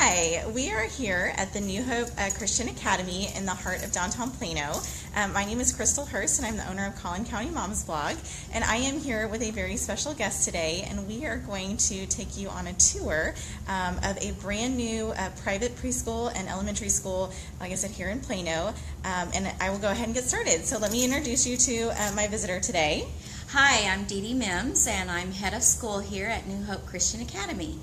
Hi, we are here at the New Hope Christian Academy in the heart of downtown Plano. My name is Crystal Hurst and I'm the owner of Collin County Mom's Blog, and I am here with a very special guest today, and we are going to take you on a tour of a brand new private preschool and elementary school, like I said, here in Plano, and I will go ahead and get started. So let me introduce you to my visitor today. Hi, I'm Dee Dee Mims, and I'm head of school here at New Hope Christian Academy.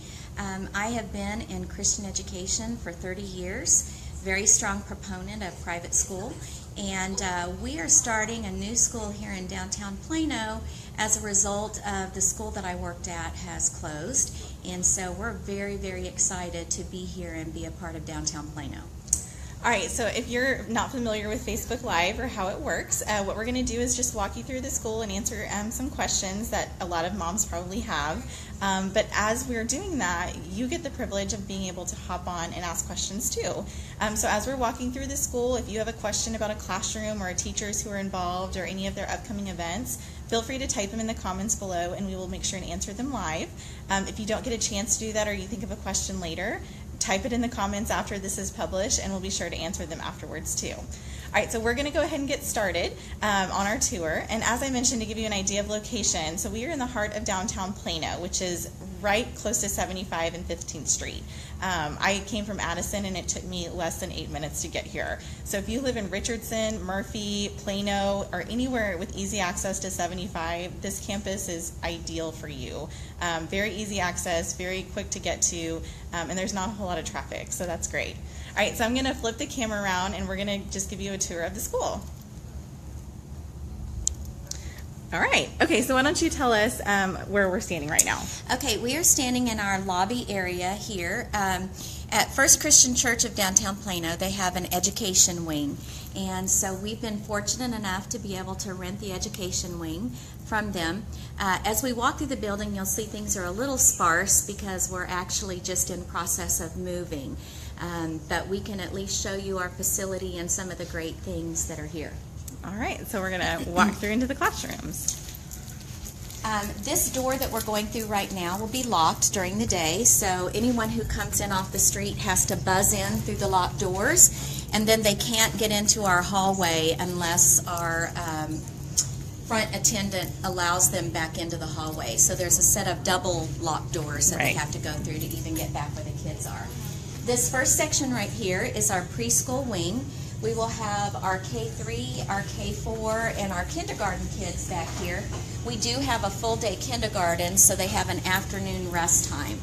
I have been in Christian education for 30 years, very strong proponent of private school, and we are starting a new school here in downtown Plano as a result of the school that I worked at has closed, and so we're very, very excited to be here and be a part of downtown Plano. All right, so if you're not familiar with Facebook Live or how it works, what we're going to do is just walk you through the school and answer some questions that a lot of moms probably have. But as we're doing that, you get the privilege of being able to hop on and ask questions too. So as we're walking through the school, if you have a question about a classroom or teachers who are involved or any of their upcoming events, feel free to type them in the comments below and we will make sure and answer them live. If you don't get a chance to do that or you think of a question later, type it in the comments after this is published and we'll be sure to answer them afterwards too. All right, so we're going to go ahead and get started on our tour. And as I mentioned, to give you an idea of location, so we are in the heart of downtown Plano, which is right close to 75 and 15th Street. I came from Addison and it took me less than 8 minutes to get here. So if you live in Richardson, Murphy, Plano, or anywhere with easy access to 75, this campus is ideal for you. Very easy access, very quick to get to, and there's not a whole lot of traffic, so that's great. All right, so I'm going to flip the camera around and we're going to just give you a tour of the school. All right, okay, so why don't you tell us where we're standing right now? Okay, we are standing in our lobby area here. At First Christian Church of Downtown Plano, they have an education wing. And so we've been fortunate enough to be able to rent the education wing from them. As we walk through the building, you'll see things are a little sparse because we're actually just in process of moving. But we can at least show you our facility and some of the great things that are here. All right, so we're going to walk through into the classrooms. This door that we're going through right now will be locked during the day, so anyone who comes in off the street has to buzz in through the locked doors, and then they can't get into our hallway unless our front attendant allows them back into the hallway. So there's a set of double locked doors that they have to go through to even get back where the kids are. This first section right here is our preschool wing. We will have our K3, our K4, and our kindergarten kids back here. We do have a full day kindergarten, so they have an afternoon rest time.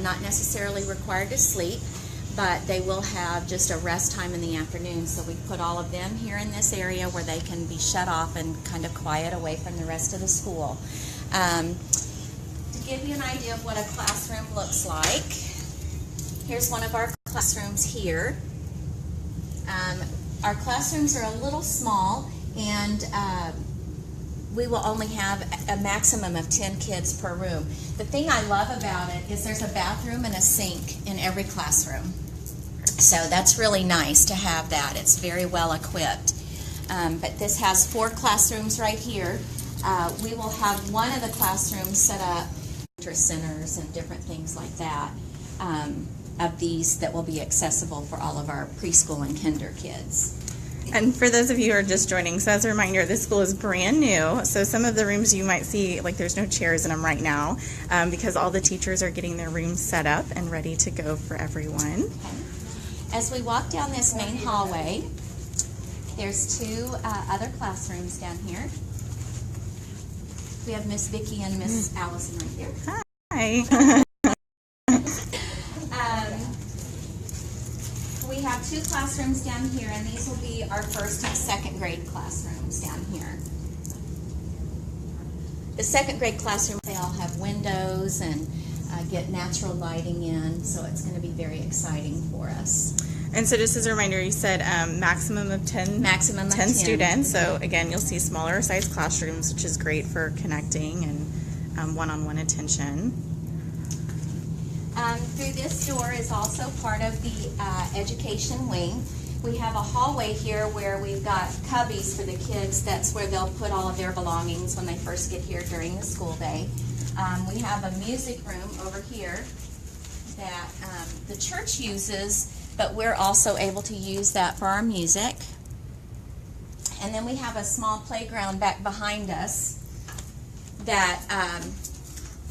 Not necessarily required to sleep, but they will have just a rest time in the afternoon. So we put all of them here in this area where they can be shut off and kind of quiet away from the rest of the school. To give you an idea of what a classroom looks like, here's one of our classrooms here. Our classrooms are a little small, and we will only have a maximum of 10 kids per room. The thing I love about it is there's a bathroom and a sink in every classroom. So that's really nice to have that. It's very well equipped. But this has 4 classrooms right here. We will have one of the classrooms set up centers and different things like that. Of these that will be accessible for all of our preschool and kinder kids. And for those of you who are just joining, so as a reminder, this school is brand new, so some of the rooms you might see, like there's no chairs in them right now, because all the teachers are getting their rooms set up and ready to go for everyone. Okay. As we walk down this main hallway, there's 2 other classrooms down here. We have Miss Vicki and Miss Allison right there. Hi. We have 2 classrooms down here, and these will be our first and second grade classrooms down here. The second grade classroom, they all have windows and get natural lighting in, so it's going to be very exciting for us. And so just as a reminder, you said maximum of 10 students, so again, you'll see smaller size classrooms, which is great for connecting and one-on-one attention. Through this door is also part of the education wing. We have a hallway here where we've got cubbies for the kids. That's where they'll put all of their belongings when they first get here during the school day. We have a music room over here that the church uses, but we're also able to use that for our music. And then we have a small playground back behind us that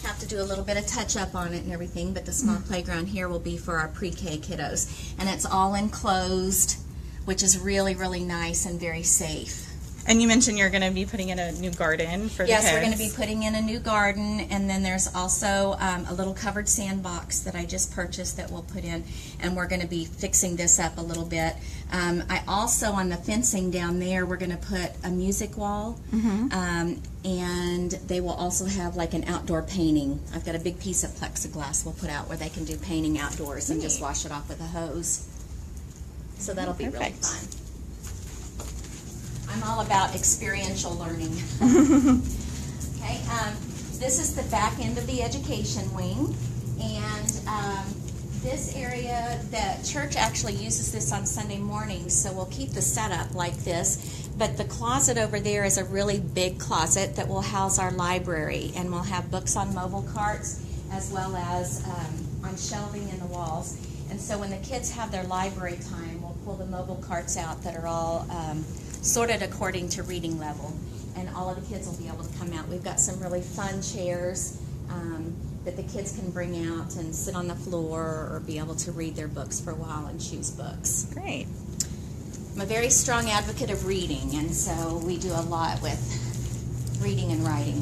have to do a little bit of touch up on it and everything, but the small playground here will be for our pre-K kiddos. And it's all enclosed, which is really, really nice and very safe. And you mentioned you're going to be putting in a new garden for the kids. Yes, we're going to be putting in a new garden, and then there's also a little covered sandbox that I just purchased that we'll put in, and we're going to be fixing this up a little bit. I also, on the fencing down there, we're going to put a music wall, and they will also have like an outdoor painting. I've got a big piece of plexiglass we'll put out where they can do painting outdoors and just wash it off with a hose. So that'll be really fun. I'm all about experiential learning. Okay, this is the back end of the education wing, and this area, the church actually uses this on Sunday mornings, so we'll keep the setup like this. But the closet over there is a really big closet that will house our library, and we'll have books on mobile carts as well as on shelving in the walls. And so when the kids have their library time, we'll pull the mobile carts out that are all sorted according to reading level, and all of the kids will be able to come out. We've got some really fun chairs that the kids can bring out and sit on the floor or be able to read their books for a while and choose books. Great. I'm a very strong advocate of reading, and so we do a lot with reading and writing.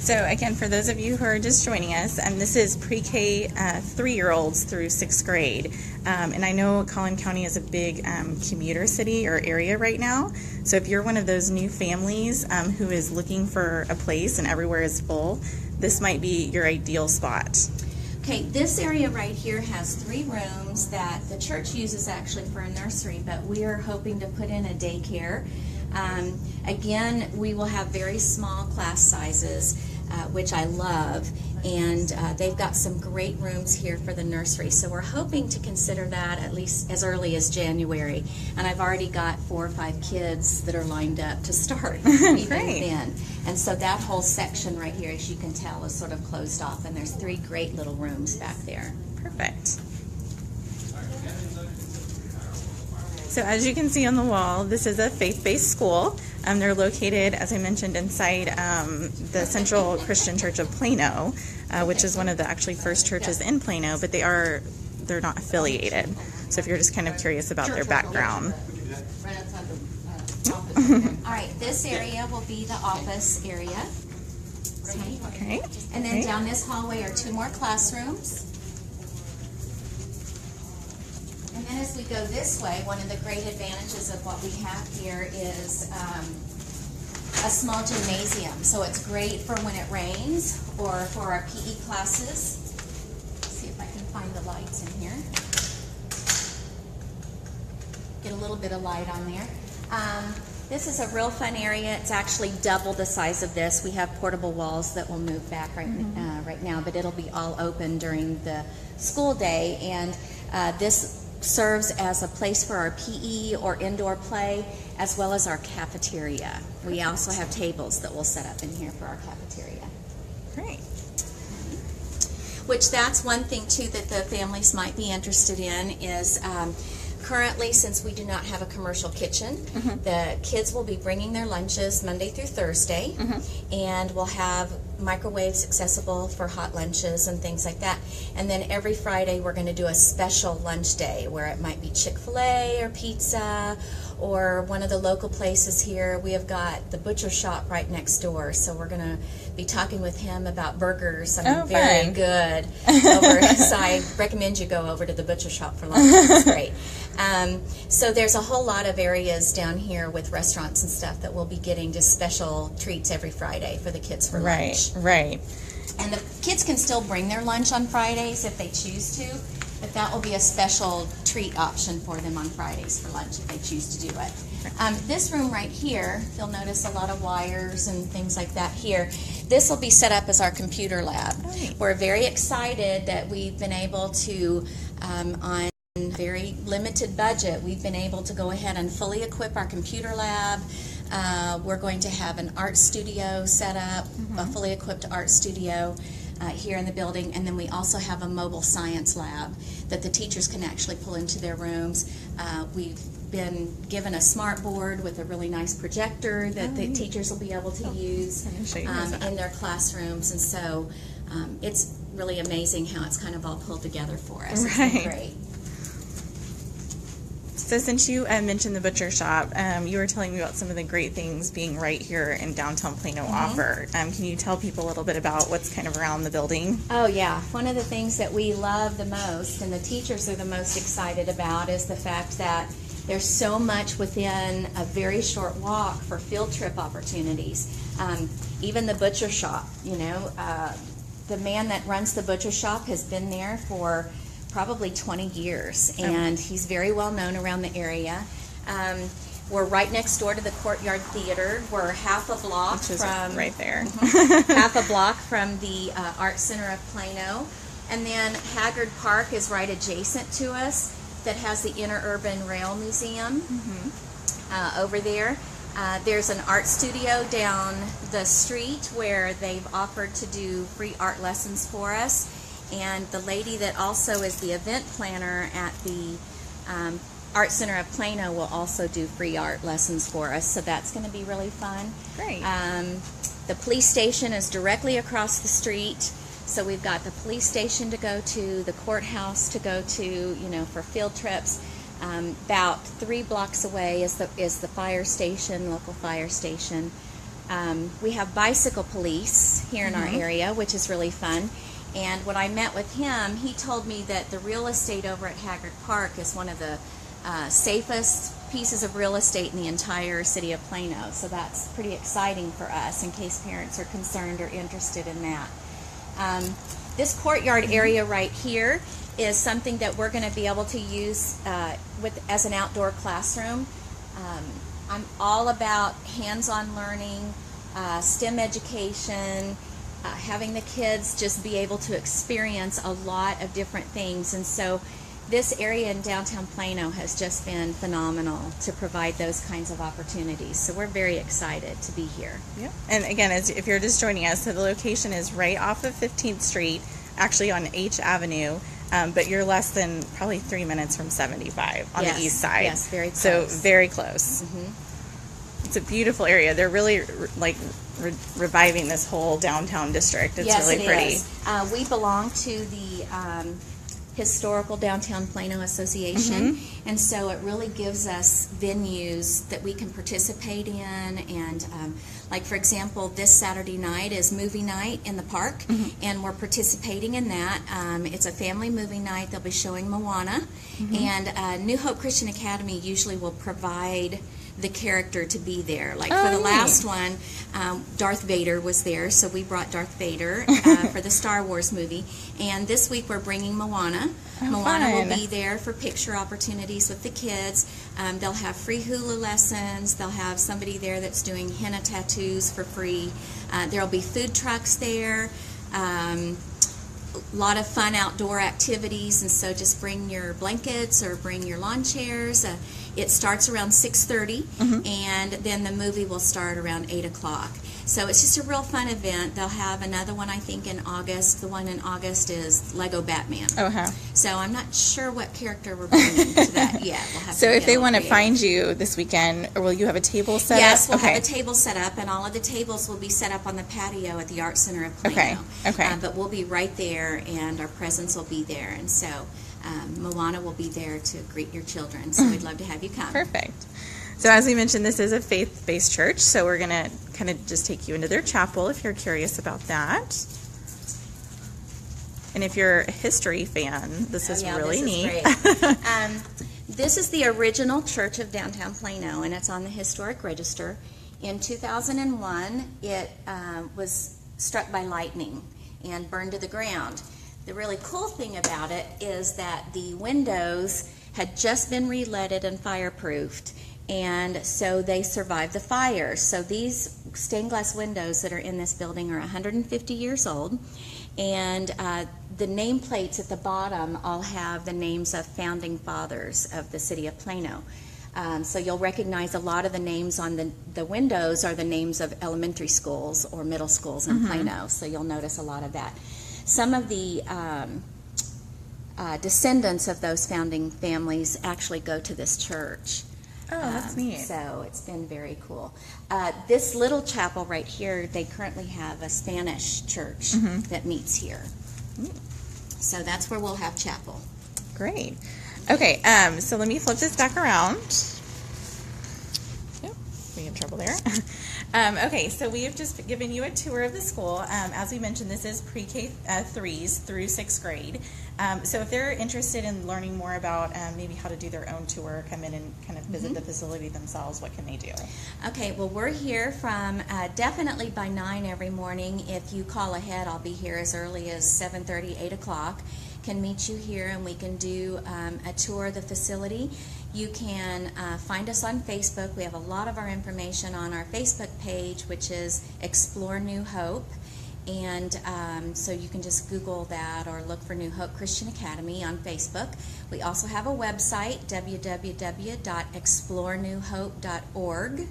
So again, for those of you who are just joining us, this is pre-K 3-year-olds through 6th grade. And I know Collin County is a big commuter city or area right now. So if you're one of those new families who is looking for a place and everywhere is full, this might be your ideal spot. Okay, this area right here has 3 rooms that the church uses actually for a nursery, but we are hoping to put in a daycare. Again, we will have very small class sizes, which I love, and they've got some great rooms here for the nursery, so we're hoping to consider that at least as early as January. And I've already got 4 or 5 kids that are lined up to start even then. And so that whole section right here, as you can tell, is sort of closed off, and there's 3 great little rooms back there. Perfect. So as you can see on the wall, this is a faith-based school. They're located, as I mentioned, inside the Central Christian Church of Plano, which is one of the actually first churches in Plano, but they're not affiliated. So if you're just kind of curious about their background. All right, this area will be the office area. Okay. And then down this hallway are 2 more classrooms. And then as we go this way, one of the great advantages of what we have here is a small gymnasium. So it's great for when it rains or for our PE classes. Let's see if I can find the lights in here. Get a little bit of light on there. This is a real fun area. It's actually double the size of this. We have portable walls that will move back right now, but it'll be all open during the school day. And this serves as a place for our PE or indoor play, as well as our cafeteria. We also have tables that we'll set up in here for our cafeteria. Great. Which that's one thing too that the families might be interested in is currently, since we do not have a commercial kitchen, the kids will be bringing their lunches Monday through Thursday, and we'll have microwaves accessible for hot lunches and things like that. And then every Friday we're going to do a special lunch day where it might be Chick-fil-A or pizza or one of the local places here. We have got the butcher shop right next door, so we're going to be talking with him about burgers. Very good. So I recommend you go over to the butcher shop for lunch. It's great. So there's a whole lot of areas down here with restaurants and stuff that we'll be getting just special treats every Friday for the kids for lunch. Right. And the kids can still bring their lunch on Fridays if they choose to, but that will be a special treat option for them on Fridays for lunch if they choose to do it. This room right here, you'll notice a lot of wires and things like that here. This will be set up as our computer lab. Right. We're very excited that we've been able to, on a very limited budget, we've been able to go ahead and fully equip our computer lab. We're going to have an art studio set up, a fully equipped art studio. here in the building, and then we also have a mobile science lab that the teachers can actually pull into their rooms. We've been given a smart board with a really nice projector that the teachers will be able to use in their classrooms, and so it's really amazing how it's kind of all pulled together for us. It's been great. So since you mentioned the butcher shop, you were telling me about some of the great things being right here in Downtown Plano offer. Can you tell people a little bit about what's kind of around the building? Oh yeah, one of the things that we love the most and the teachers are the most excited about is the fact that there's so much within a very short walk for field trip opportunities. Even the butcher shop, you know, the man that runs the butcher shop has been there for probably 20 years, and he's very well known around the area. We're right next door to the Courtyard Theater. We're half a block from right there, half a block from the Art Center of Plano, and then Haggard Park is right adjacent to us. That has the Interurban Rail Museum over there. There's an art studio down the street where they've offered to do free art lessons for us. And the lady that also is the event planner at the Art Center of Plano will also do free art lessons for us. So that's going to be really fun. Great. The police station is directly across the street. So we've got the police station to go to, the courthouse to go to, you know, for field trips. About 3 blocks away is the fire station, local fire station. We have bicycle police here in our area, which is really fun. And when I met with him, he told me that the real estate over at Haggard Park is one of the safest pieces of real estate in the entire city of Plano. So that's pretty exciting for us in case parents are concerned or interested in that. This courtyard area right here is something that we're going to be able to use as an outdoor classroom. I'm all about hands-on learning, STEM education, having the kids just be able to experience a lot of different things. And so this area in Downtown Plano has just been phenomenal to provide those kinds of opportunities. So we're very excited to be here. Yeah. And again, if you're just joining us, so the location is right off of 15th Street, actually on H Avenue, but you're less than probably 3 minutes from 75 on the east side. Yes, very close. So very close. It's a beautiful area. They're really reviving this whole downtown district. It's really pretty. Is. We belong to the Historical Downtown Plano Association, and so it really gives us venues that we can participate in. And like, for example, this Saturday night is movie night in the park, and we're participating in that. It's a family movie night. They'll be showing Moana, and New Hope Christian Academy usually will provide the character to be there. Like for the last one, Darth Vader was there, so we brought Darth Vader for the Star Wars movie. And this week we're bringing Moana. Moana will be there for picture opportunities with the kids. They'll have free hula lessons. They'll have somebody there that's doing henna tattoos for free. There'll be food trucks there. A lot of fun outdoor activities, and so just bring your blankets or bring your lawn chairs. It starts around 6:30, and then the movie will start around 8 o'clock. So it's just a real fun event. They'll have another one, I think, in August. The one in August is Lego Batman. So I'm not sure what character we're bringing to that yet. We'll have so if they want to find you this weekend, or will you have a table set up? Yes, we'll have a table set up, and all of the tables will be set up on the patio at the Art Center of Plano. But we'll be right there, and our presence will be there. And so Moana will be there to greet your children, so we'd love to have you come. Perfect. So as we mentioned, this is a faith-based church, so we're going to kind of just take you into their chapel if you're curious about that. And if you're a history fan, this is really neat. This is the original Church of Downtown Plano, and it's on the Historic Register. In 2001, it was struck by lightning and burned to the ground. The really cool thing about it is that the windows had just been re-leaded and fireproofed, and so they survived the fire. So these stained glass windows that are in this building are 150 years old, and the nameplates at the bottom all have the names of founding fathers of the city of Plano. So you'll recognize a lot of the names on the windows are the names of elementary schools or middle schools in Plano, so you'll notice a lot of that. some of the descendants of those founding families actually go to this church. Oh, that's neat. So it's been very cool. This little chapel right here, they currently have a Spanish church that meets here. So that's where we'll have chapel. Great. Okay, so let me flip this back around. Yep, we in trouble there. Okay, so we have just given you a tour of the school. As we mentioned, this is pre-K 3s through 6th grade. So if they're interested in learning more about maybe how to do their own tour, come in and kind of visit the facility themselves, what can they do? Okay, well, we're here from definitely by 9 every morning. If you call ahead, I'll be here as early as 7:30, 8 o'clock. Can meet you here and we can do a tour of the facility. You can find us on Facebook. We have a lot of our information on our Facebook page, which is Explore New Hope. And so you can just Google that or look for New Hope Christian Academy on Facebook. We also have a website, www.explorenewhope.org,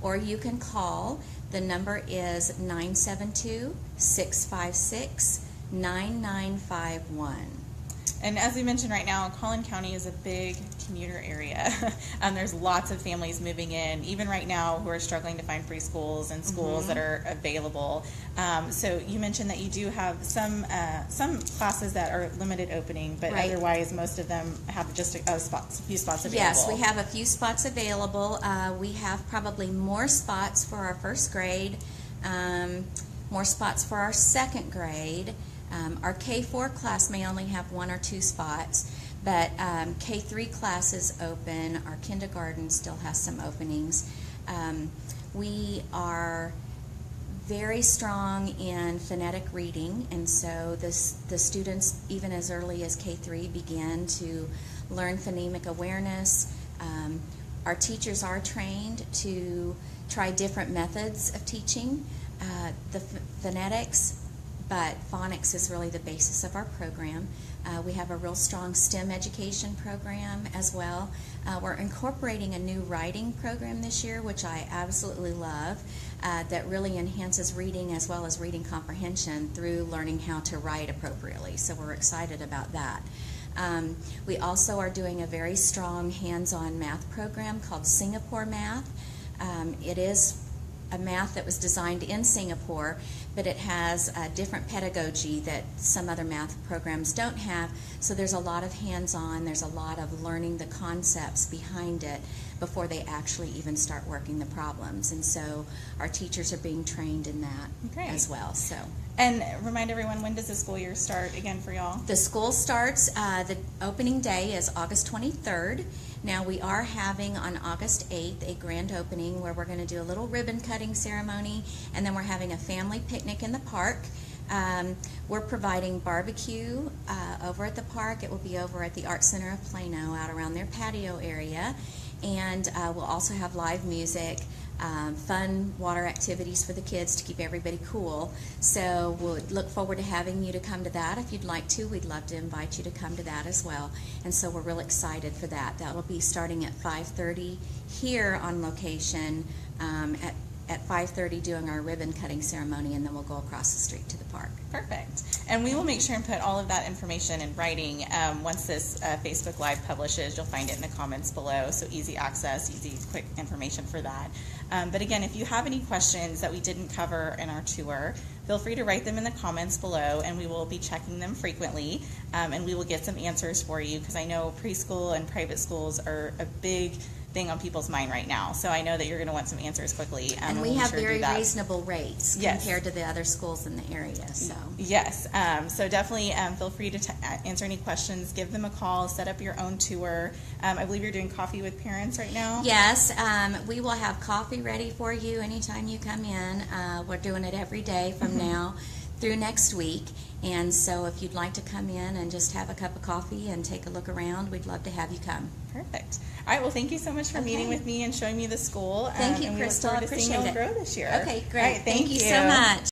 or you can call. The number is 972-656-9951. And as we mentioned right now, Collin County is a big commuter area. There's lots of families moving in, even right now, who are struggling to find preschools and schools that are available. So you mentioned that you do have some classes that are limited opening, but otherwise most of them have just a few spots available. Yes, we have a few spots available. We have probably more spots for our 1st grade, more spots for our 2nd grade. Our K4 class may only have 1 or 2 spots, but K3 class is open. Our kindergarten still has some openings. We are very strong in phonetic reading, and so the students, even as early as K3, begin to learn phonemic awareness. Our teachers are trained to try different methods of teaching the phonetics, but phonics is really the basis of our program. We have a real strong STEM education program as well. We're incorporating a new writing program this year, which I absolutely love, that really enhances reading as well as reading comprehension through learning how to write appropriately. So we're excited about that. We also are doing a very strong hands-on math program called Singapore Math. It is a math that was designed in Singapore, but it has a different pedagogy that some other math programs don't have. So there's a lot of hands-on, there's a lot of learning the concepts behind it before they actually even start working the problems. And so our teachers are being trained in that as well. So. And remind everyone, when does the school year start again for y'all? The school starts, the opening day is August 23rd. Now we are having on August 8th a grand opening where we're going to do a little ribbon cutting ceremony, and then we're having a family picnic in the park. We're providing barbecue over at the park. It will be over at the Art Center of Plano out around their patio area. And we'll also have live music, fun water activities for the kids to keep everybody cool. So we'll look forward to having you to come to that. If you'd like to, we'd love to invite you to come to that as well. And so we're real excited for that. That will be starting at 5:30 here on location, at 5:30 doing our ribbon cutting ceremony, and then we'll go across the street to the park. Perfect. And we will make sure and put all of that information in writing. Once this Facebook Live publishes, you'll find it in the comments below, so easy access, easy, quick information for that. But again, if you have any questions that we didn't cover in our tour, feel free to write them in the comments below, and we will be checking them frequently, and we will get some answers for you, because I know preschool and private schools are a big thing on people's mind right now. So I know that you're going to want some answers quickly. And we have very reasonable rates compared to the other schools in the area. So yes, so definitely feel free to answer any questions, give them a call, set up your own tour. I believe you're doing coffee with parents right now. Yes, we will have coffee ready for you anytime you come in. We're doing it every day from now through next week. And so if you'd like to come in and just have a cup of coffee and take a look around, we'd love to have you come. Perfect. All right, well, thank you so much for meeting with me and showing me the school. Thank you, and Crystal. I we look forward to seeing you grow this year. Okay, great. All right, thank you so much.